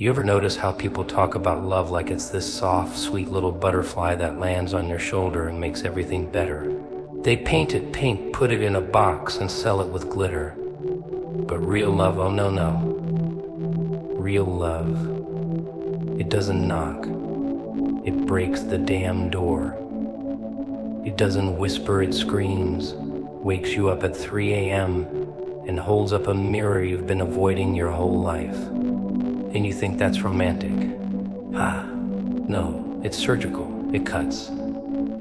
You ever notice how people talk about love like it's this soft, sweet little butterfly that lands on your shoulder and makes everything better? They paint it pink, put it in a box, and sell it with glitter. But real love, oh no. Real love, it doesn't knock. It breaks the damn door. It doesn't whisper, it screams, wakes you up at 3 a.m. and holds up a mirror you've been avoiding your whole life. And you think that's romantic? No, it's surgical. It cuts.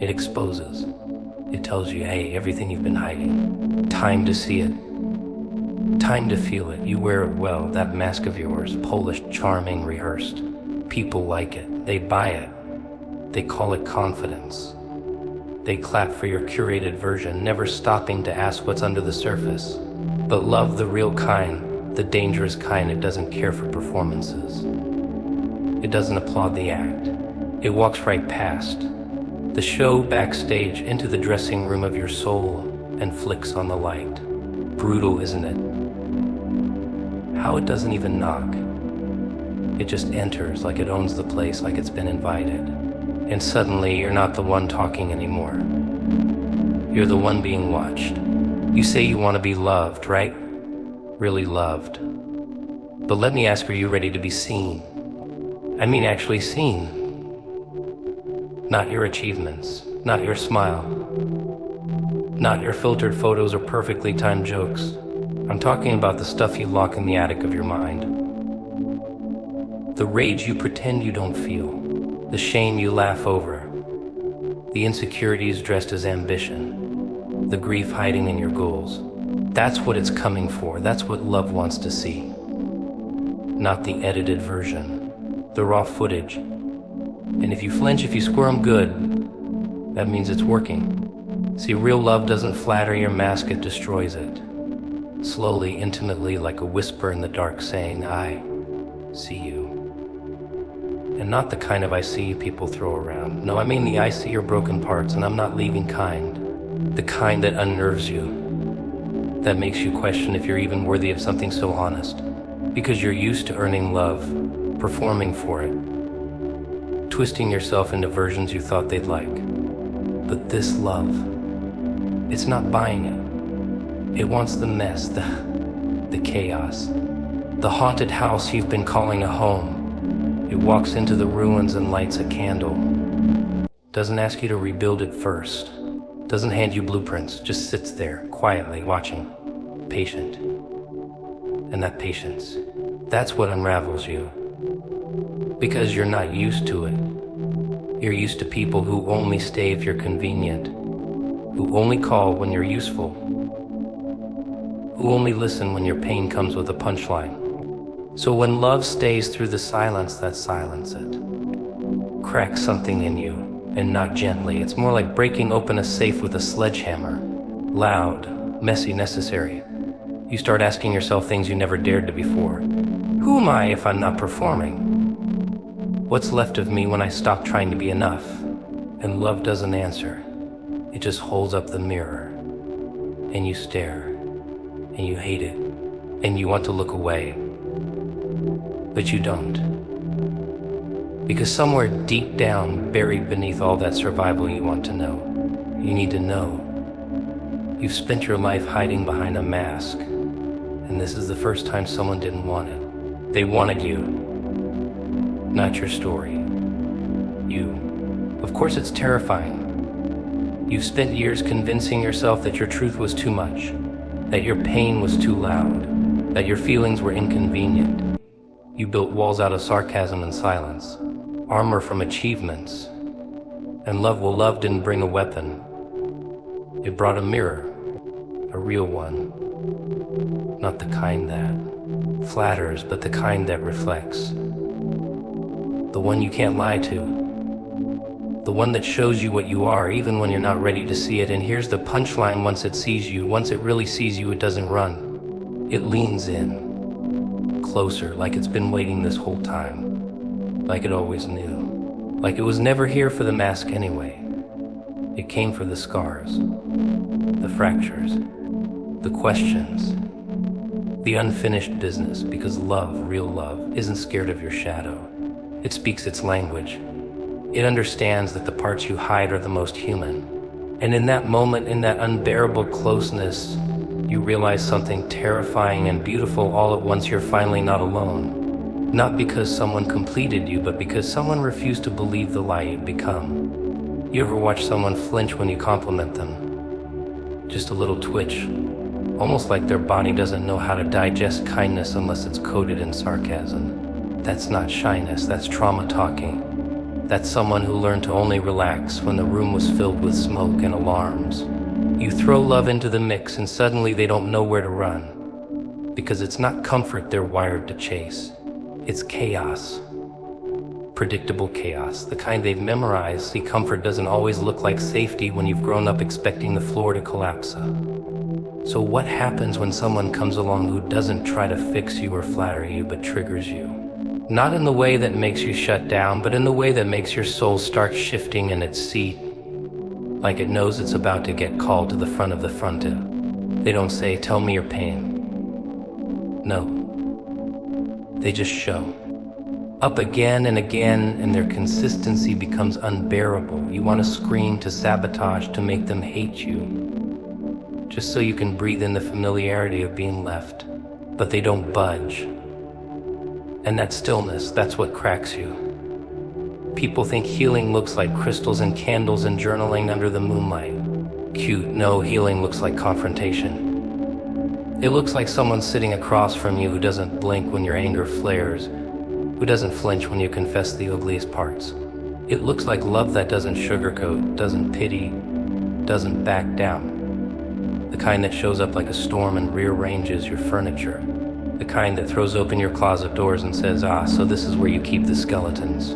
It exposes. It tells you, hey, everything you've been hiding. Time to see it. Time to feel it. You wear it well, that mask of yours, polished, charming, rehearsed. People like it. They buy it. They call it confidence. They clap for your curated version, never stopping to ask what's under the surface. But love, the real kind, the dangerous kind, it doesn't care for performances. It doesn't applaud the act. It walks right past the show backstage into the dressing room of your soul and flicks on the light. Brutal, isn't it? How it doesn't even knock. It just enters like it owns the place, like it's been invited. And suddenly you're not the one talking anymore. You're the one being watched. You say you want to be loved, right? Really loved. But let me ask, are you ready to be seen? I mean actually seen. Not your achievements, not your smile, not your filtered photos or perfectly timed jokes. I'm talking about the stuff you lock in the attic of your mind. The rage you pretend you don't feel, the shame you laugh over, the insecurities dressed as ambition, the grief hiding in your goals. That's what it's coming for. That's what love wants to see. Not the edited version, the raw footage. And if you flinch, if you squirm, good. That means it's working. See, real love doesn't flatter your mask, it destroys it. Slowly, intimately, like a whisper in the dark saying, I see you. And not the kind of I see you people throw around. No, I mean the I see your broken parts, and I'm not leaving kind. The kind that unnerves you. That makes you question if you're even worthy of something so honest. Because you're used to earning love, performing for it, twisting yourself into versions you thought they'd like. But this love, it's not buying it. It wants the mess, the chaos, the haunted house you've been calling a home. It walks into the ruins and lights a candle. Doesn't ask you to rebuild it first. Doesn't hand you blueprints, just sits there, quietly watching, patient. And that patience, that's what unravels you. Because you're not used to it. You're used to people who only stay if you're convenient, who only call when you're useful, who only listen when your pain comes with a punchline. So when love stays through the silence, that silence it cracks something in you, and not gently. It's more like breaking open a safe with a sledgehammer. Loud, messy, necessary. You start asking yourself things you never dared to before. Who am I if I'm not performing? What's left of me when I stop trying to be enough? And love doesn't answer. It just holds up the mirror. And you stare. And you hate it. And you want to look away. But you don't. Because somewhere deep down, buried beneath all that survival you want to know, you need to know. You've spent your life hiding behind a mask. And this is the first time someone didn't want it. They wanted you. Not your story. You. Of course it's terrifying. You've spent years convincing yourself that your truth was too much, that your pain was too loud, that your feelings were inconvenient. You built walls out of sarcasm and silence, armor from achievements. And love didn't bring a weapon. It brought a mirror, a real one. Not the kind that flatters, but the kind that reflects. The one you can't lie to. The one that shows you what you are, even when you're not ready to see it. And here's the punchline: once it sees you, once it really sees you, it doesn't run. It leans in, closer, like it's been waiting this whole time. Like it always knew. Like it was never here for the mask anyway. It came for the scars, the fractures, the questions, The unfinished business, because love, real love, isn't scared of your shadow. It speaks its language. It understands that the parts you hide are the most human. And in that moment, in that unbearable closeness, you realize something terrifying and beautiful all at once. You're finally not alone. Not because someone completed you, but because someone refused to believe the lie you'd become. You ever watch someone flinch when you compliment them? Just a little twitch. Almost like their body doesn't know how to digest kindness unless it's coated in sarcasm. That's not shyness, that's trauma talking. That's someone who learned to only relax when the room was filled with smoke and alarms. You throw love into the mix and suddenly they don't know where to run. Because it's not comfort they're wired to chase. It's chaos. Predictable chaos, the kind they've memorized. See, comfort doesn't always look like safety when you've grown up expecting the floor to collapse. So what happens when someone comes along who doesn't try to fix you or flatter you, but triggers you? Not in the way that makes you shut down, but in the way that makes your soul start shifting in its seat, like it knows it's about to get called to the front of the frontier. They don't say, "Tell me your pain." No. They just show up again and again, and their consistency becomes unbearable. You want to scream, to sabotage, to make them hate you, just so you can breathe in the familiarity of being left. But they don't budge. And that stillness, that's what cracks you. People think healing looks like crystals and candles and journaling under the moonlight. Cute, no, healing looks like confrontation. It looks like someone sitting across from you who doesn't blink when your anger flares, who doesn't flinch when you confess the ugliest parts. It looks like love that doesn't sugarcoat, doesn't pity, doesn't back down. The kind that shows up like a storm and rearranges your furniture. The kind that throws open your closet doors and says, "Ah, so this is where you keep the skeletons.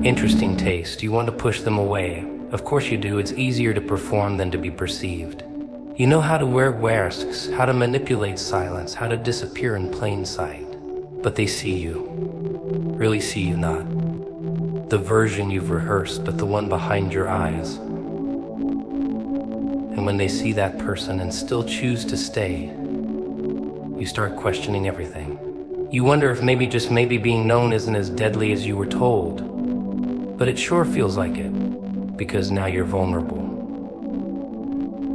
Interesting taste. You want to push them away. Of course you do. It's easier to perform than to be perceived. You know how to wear masks, how to manipulate silence, how to disappear in plain sight. But they see you. Really see you not. The version you've rehearsed, but the one behind your eyes. And when they see that person and still choose to stay, you start questioning everything. You wonder if maybe, just maybe, being known isn't as deadly as you were told. But it sure feels like it, because now you're vulnerable.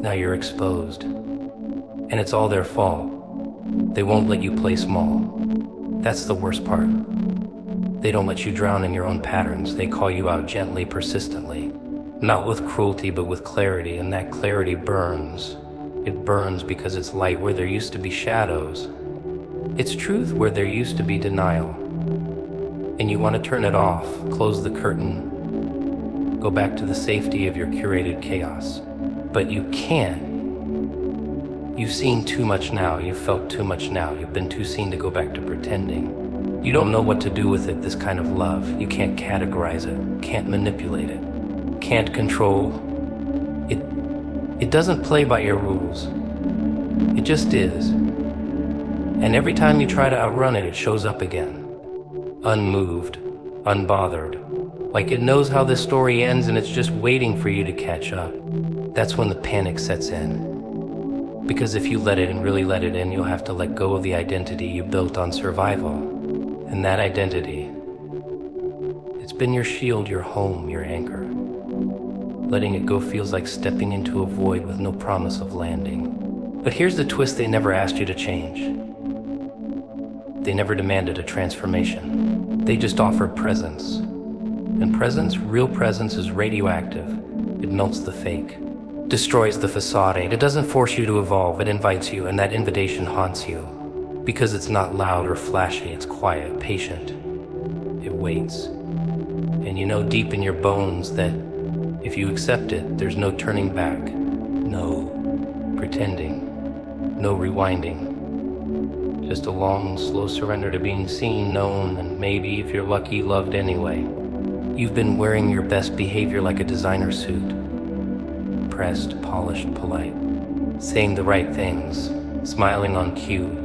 Now you're exposed. And it's all their fault. They won't let you play small. That's the worst part. They don't let you drown in your own patterns. They call you out gently, persistently. Not with cruelty, but with clarity, and that clarity burns. It burns because it's light where there used to be shadows. It's truth where there used to be denial. And you want to turn it off, close the curtain, go back to the safety of your curated chaos. But you can't. You've seen too much now, you've felt too much now, you've been too seen to go back to pretending. You don't know what to do with it, this kind of love. You can't categorize it, can't manipulate it, can't control. It doesn't play by your rules. It just is. And every time you try to outrun it, it shows up again. Unmoved, unbothered. Like it knows how this story ends and it's just waiting for you to catch up. That's when the panic sets in. Because if you let it and really let it in, you'll have to let go of the identity you built on survival. And that identity, it's been your shield, your home, your anchor. Letting it go feels like stepping into a void with no promise of landing. But here's the twist: they never asked you to change. They never demanded a transformation. They just offered presence. And presence, real presence, is radioactive. It melts the fake, destroys the facade. It doesn't force you to evolve, it invites you, and that invitation haunts you. Because it's not loud or flashy, it's quiet, patient. It waits. And you know deep in your bones that if you accept it, there's no turning back. No pretending. No rewinding. Just a long, slow surrender to being seen, known, and maybe, if you're lucky, loved anyway. You've been wearing your best behavior like a designer suit. Pressed, polished, polite. Saying the right things. Smiling on cue.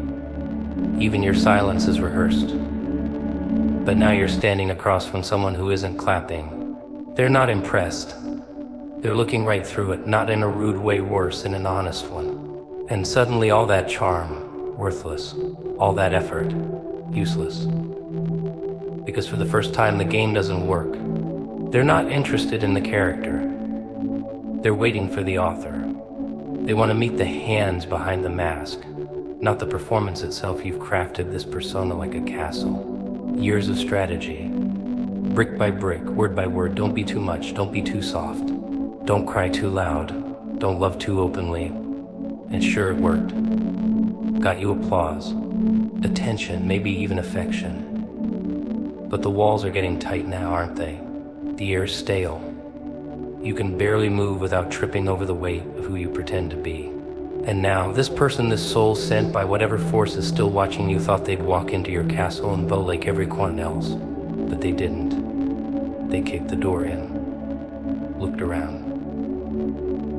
Even your silence is rehearsed. But now you're standing across from someone who isn't clapping. They're not impressed. They're looking right through it, not in a rude way, worse, in an honest one. And suddenly all that charm, worthless. All that effort, useless. Because for the first time, the game doesn't work. They're not interested in the character. They're waiting for the author. They want to meet the hands behind the mask, not the performance itself. You've crafted this persona like a castle. Years of strategy. Brick by brick, word by word. Don't be too much, don't be too soft. Don't cry too loud, don't love too openly. And sure, it worked. Got you applause, attention, maybe even affection. But the walls are getting tight now, aren't they? The air's stale. You can barely move without tripping over the weight of who you pretend to be. And now, this person, this soul sent by whatever force is still watching you, thought they'd walk into your castle and bow like everyone else. But they didn't. They kicked the door in, looked around,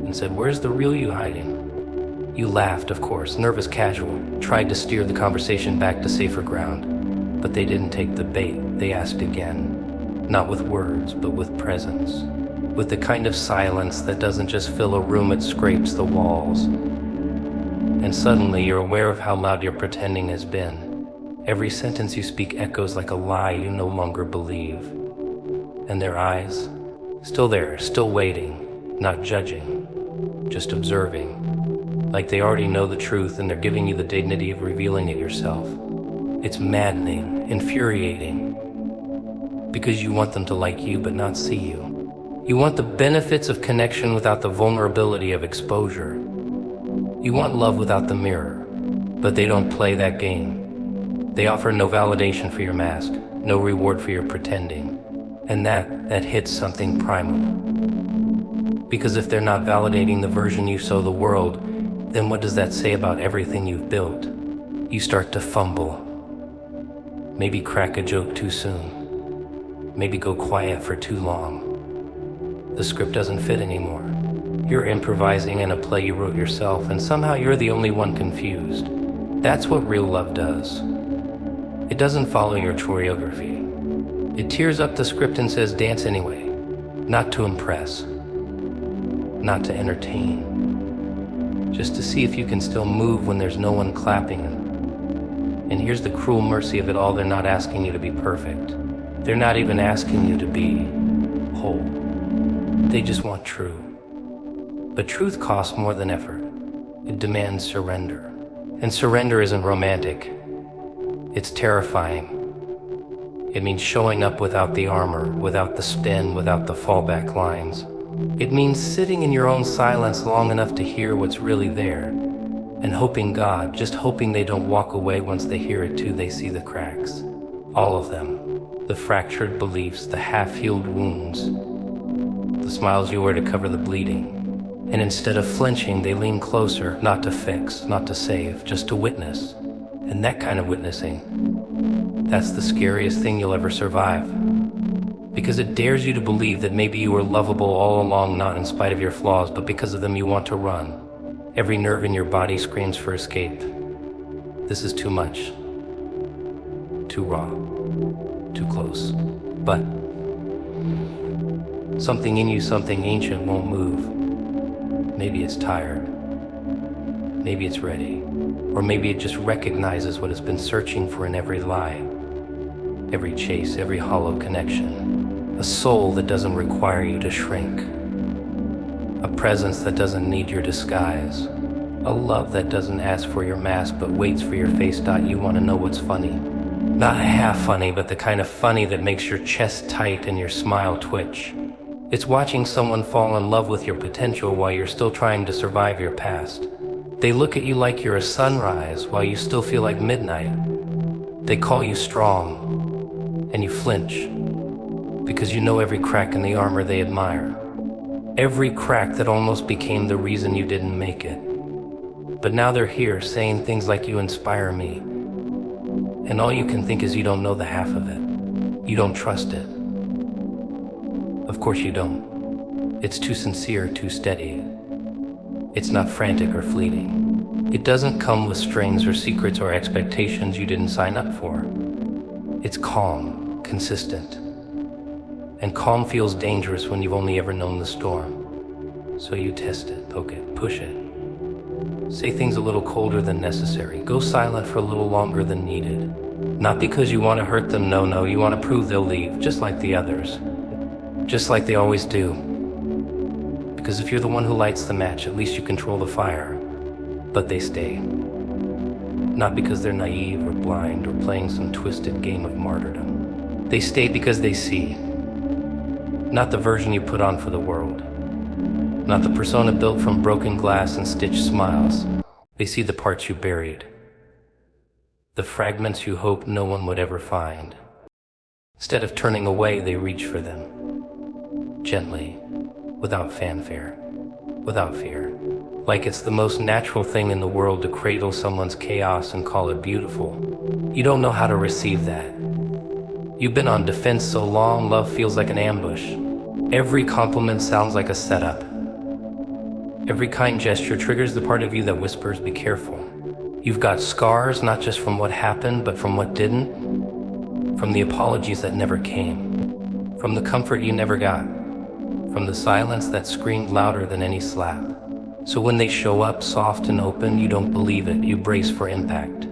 and said, "Where's the real you hiding?" You laughed, of course, nervous, casual, tried to steer the conversation back to safer ground. But they didn't take the bait. They asked again, not with words, but with presence. With the kind of silence that doesn't just fill a room, it scrapes the walls. And suddenly you're aware of how loud your pretending has been. Every sentence you speak echoes like a lie you no longer believe. And their eyes, still there, still waiting, not judging, just observing. Like they already know the truth and they're giving you the dignity of revealing it yourself. It's maddening, infuriating, because you want them to like you but not see you. You want the benefits of connection without the vulnerability of exposure. You want love without the mirror, but they don't play that game. They offer no validation for your mask, no reward for your pretending. And that hits something primal. Because if they're not validating the version you show the world, then what does that say about everything you've built? You start to fumble. Maybe crack a joke too soon. Maybe go quiet for too long. The script doesn't fit anymore. You're improvising in a play you wrote yourself, and somehow you're the only one confused. That's what real love does. It doesn't follow your choreography. It tears up the script and says dance anyway. Not to impress. Not to entertain. Just to see if you can still move when there's no one clapping. And here's the cruel mercy of it all, they're not asking you to be perfect. They're not even asking you to be whole. They just want true. But truth costs more than effort. It demands surrender. And surrender isn't romantic. It's terrifying. It means showing up without the armor, without the spin, without the fallback lines. It means sitting in your own silence long enough to hear what's really there. And hoping God, just hoping they don't walk away once they hear it too, they see the cracks. All of them. The fractured beliefs, the half-healed wounds. The smiles you wear to cover the bleeding. And instead of flinching, they lean closer, not to fix, not to save, just to witness. And that kind of witnessing, that's the scariest thing you'll ever survive. Because it dares you to believe that maybe you were lovable all along, not in spite of your flaws, but because of them you want to run. Every nerve in your body screams for escape. This is too much. Too raw. Too close. But something in you, something ancient, won't move. Maybe it's tired. Maybe it's ready. Or maybe it just recognizes what it's been searching for in every lie. Every chase, every hollow connection. A soul that doesn't require you to shrink. A presence that doesn't need your disguise. A love that doesn't ask for your mask but waits for your face. You want to know what's funny? Not half funny, but the kind of funny that makes your chest tight and your smile twitch. It's watching someone fall in love with your potential while you're still trying to survive your past. They look at you like you're a sunrise while you still feel like midnight. They call you strong, and you flinch, because you know every crack in the armor they admire. Every crack that almost became the reason you didn't make it. But now they're here saying things like you inspire me. And all you can think is you don't know the half of it. You don't trust it. Of course you don't. It's too sincere, too steady. It's not frantic or fleeting. It doesn't come with strings or secrets or expectations you didn't sign up for. It's calm, consistent. And calm feels dangerous when you've only ever known the storm. So you test it, poke it, push it. Say things a little colder than necessary. Go silent for a little longer than needed. Not because you want to hurt them, no, you want to prove they'll leave, just like the others. Just like they always do. Because if you're the one who lights the match, at least you control the fire. But they stay. Not because they're naive or blind or playing some twisted game of martyrdom. They stay because they see. Not the version you put on for the world. Not the persona built from broken glass and stitched smiles. They see the parts you buried. The fragments you hoped no one would ever find. Instead of turning away, they reach for them. Gently, without fanfare, without fear. Like it's the most natural thing in the world to cradle someone's chaos and call it beautiful. You don't know how to receive that. You've been on defense so long, love feels like an ambush. Every compliment sounds like a setup. Every kind gesture triggers the part of you that whispers, be careful. You've got scars, not just from what happened, but from what didn't. From the apologies that never came. From the comfort you never got. From the silence that screamed louder than any slap. So when they show up soft and open, you don't believe it, you brace for impact.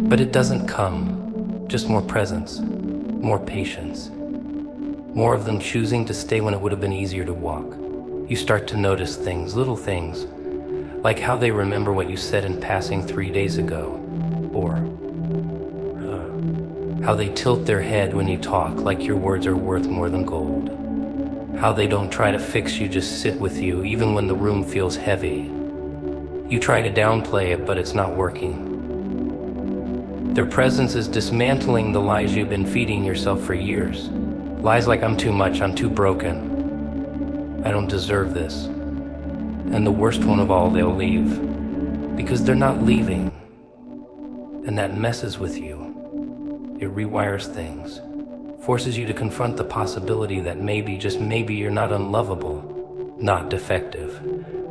But it doesn't come, just more presence, more patience. More of them choosing to stay when it would have been easier to walk. You start to notice things, little things, like how they remember what you said in passing 3 days ago, or how they tilt their head when you talk like your words are worth more than gold. How they don't try to fix you, just sit with you, even when the room feels heavy. You try to downplay it, but it's not working. Their presence is dismantling the lies you've been feeding yourself for years. Lies like I'm too much, I'm too broken. I don't deserve this. And the worst one of all, they'll leave. Because they're not leaving. And that messes with you. It rewires things. Forces you to confront the possibility that maybe, just maybe, you're not unlovable. Not defective.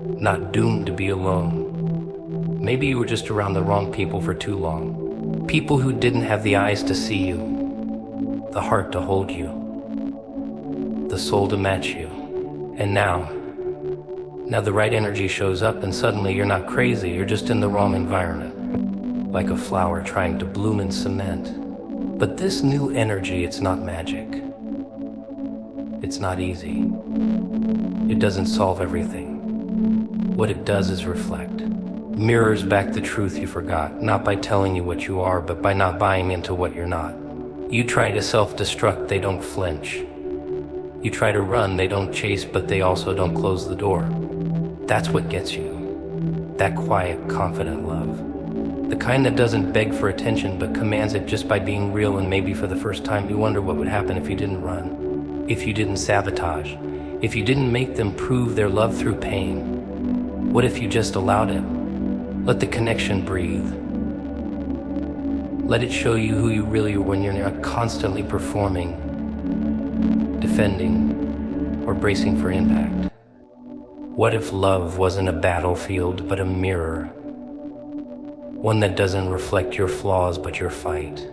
Not doomed to be alone. Maybe you were just around the wrong people for too long. People who didn't have the eyes to see you. The heart to hold you. The soul to match you. And now the right energy shows up and suddenly you're not crazy, you're just in the wrong environment. Like a flower trying to bloom in cement. But this new energy, it's not magic. It's not easy. It doesn't solve everything. What it does is reflect. Mirrors back the truth you forgot, not by telling you what you are, but by not buying into what you're not. You try to self-destruct, they don't flinch. You try to run, they don't chase, but they also don't close the door. That's what gets you. That quiet, confident love. The kind that doesn't beg for attention, but commands it just by being real, and maybe for the first time you wonder what would happen if you didn't run. If you didn't sabotage. If you didn't make them prove their love through pain. What if you just allowed it? Let the connection breathe. Let it show you who you really are when you're not constantly performing, defending, or bracing for impact. What if love wasn't a battlefield, but a mirror? One that doesn't reflect your flaws, but your fight,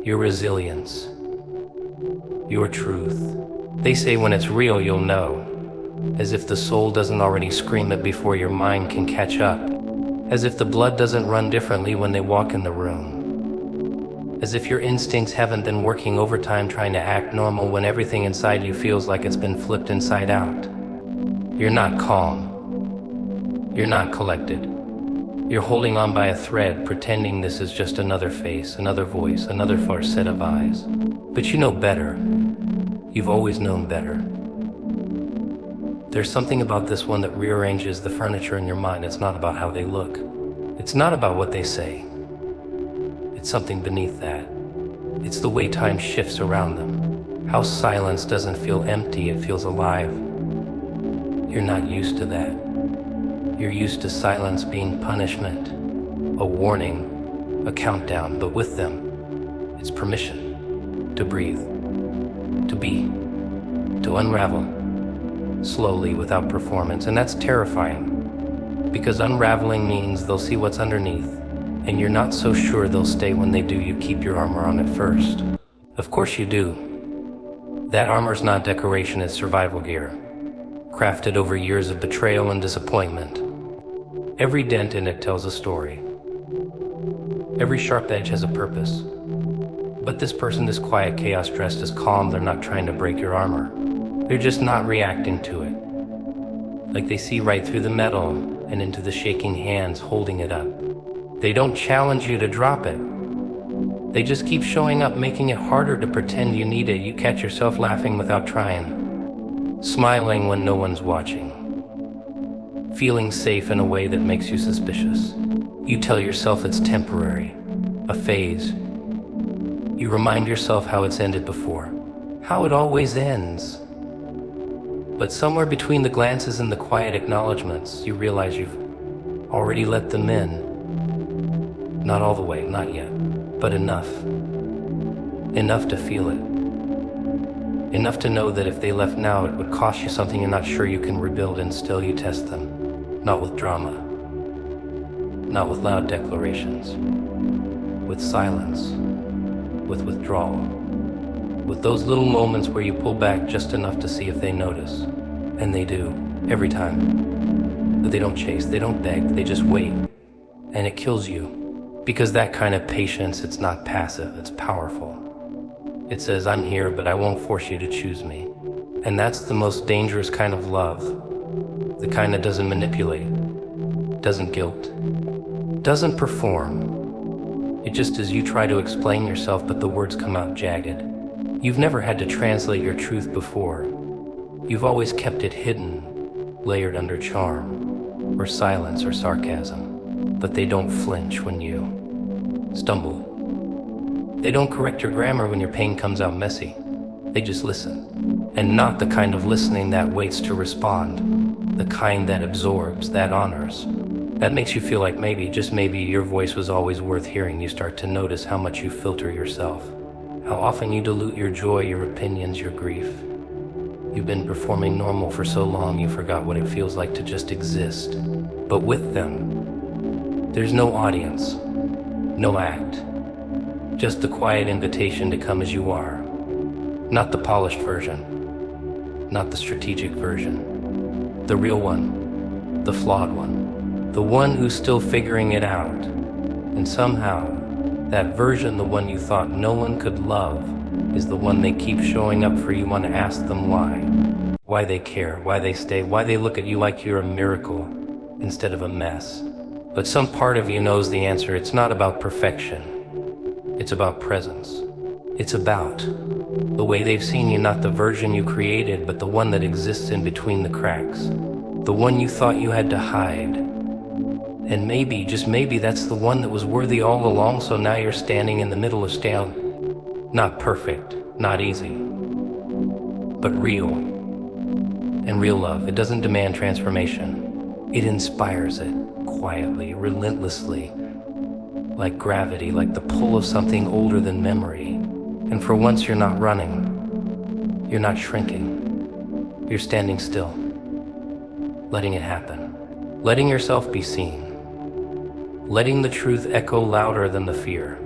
your resilience, your truth. They say when it's real, you'll know. As if the soul doesn't already scream it before your mind can catch up. As if the blood doesn't run differently when they walk in the room. As if your instincts haven't been working overtime trying to act normal when everything inside you feels like it's been flipped inside out. You're not calm. You're not collected. You're holding on by a thread, pretending this is just another face, another voice, another farce set of eyes. But you know better. You've always known better. There's something about this one that rearranges the furniture in your mind. It's not about how they look. It's not about what they say. It's something beneath that. It's the way time shifts around them. How silence doesn't feel empty, it feels alive. You're not used to that. You're used to silence being punishment, a warning, a countdown, but with them, it's permission to breathe, to be, to unravel, slowly without performance. And that's terrifying, because unraveling means they'll see what's underneath, and you're not so sure they'll stay. When they do, you keep your armor on at first. Of course you do. That armor's not decoration, it's survival gear, crafted over years of betrayal and disappointment. Every dent in it tells a story. Every sharp edge has a purpose. But this person, this quiet chaos dressed as calm, they're not trying to break your armor. They're just not reacting to it. Like they see right through the metal and into the shaking hands holding it up. They don't challenge you to drop it. They just keep showing up, making it harder to pretend you need it. You catch yourself laughing without trying, smiling when no one's watching, feeling safe in a way that makes you suspicious. You tell yourself it's temporary, a phase. You remind yourself how it's ended before, how it always ends. But somewhere between the glances and the quiet acknowledgments, you realize you've already let them in. Not all the way, not yet, but enough. Enough to feel it. Enough to know that if they left now, it would cost you something you're not sure you can rebuild, and still you test them. Not with drama. Not with loud declarations. With silence. With withdrawal. With those little moments where you pull back just enough to see if they notice. And they do, every time. But they don't chase, they don't beg, they just wait. And it kills you. Because that kind of patience, it's not passive, it's powerful. It says, I'm here, but I won't force you to choose me. And that's the most dangerous kind of love. The kind that doesn't manipulate, doesn't guilt, doesn't perform. It just is you try to explain yourself, but the words come out jagged. You've never had to translate your truth before. You've always kept it hidden, layered under charm, or silence or sarcasm. But they don't flinch when you stumble. They don't correct your grammar when your pain comes out messy. They just listen. And not the kind of listening that waits to respond. The kind that absorbs, that honors. That makes you feel like maybe, just maybe, your voice was always worth hearing. You start to notice how much you filter yourself. How often you dilute your joy, your opinions, your grief. You've been performing normal for so long you forgot what it feels like to just exist. But with them, there's no audience, no act, just the quiet invitation to come as you are. Not the polished version, not the strategic version, the real one, the flawed one, the one who's still figuring it out. And somehow, that version, the one you thought no one could love, is the one they keep showing up for. You want to ask them why they care, why they stay, why they look at you like you're a miracle instead of a mess. But some part of you knows the answer. It's not about perfection. It's about presence. It's about the way they've seen you, not the version you created, but the one that exists in between the cracks. The one you thought you had to hide. And maybe, just maybe, that's the one that was worthy all along, so now you're standing in the middle of not perfect, not easy, but real. And real love, it doesn't demand transformation. It inspires it. Quietly, relentlessly, like gravity, like the pull of something older than memory. And for once you're not running, you're not shrinking, you're standing still, letting it happen, letting yourself be seen, letting the truth echo louder than the fear.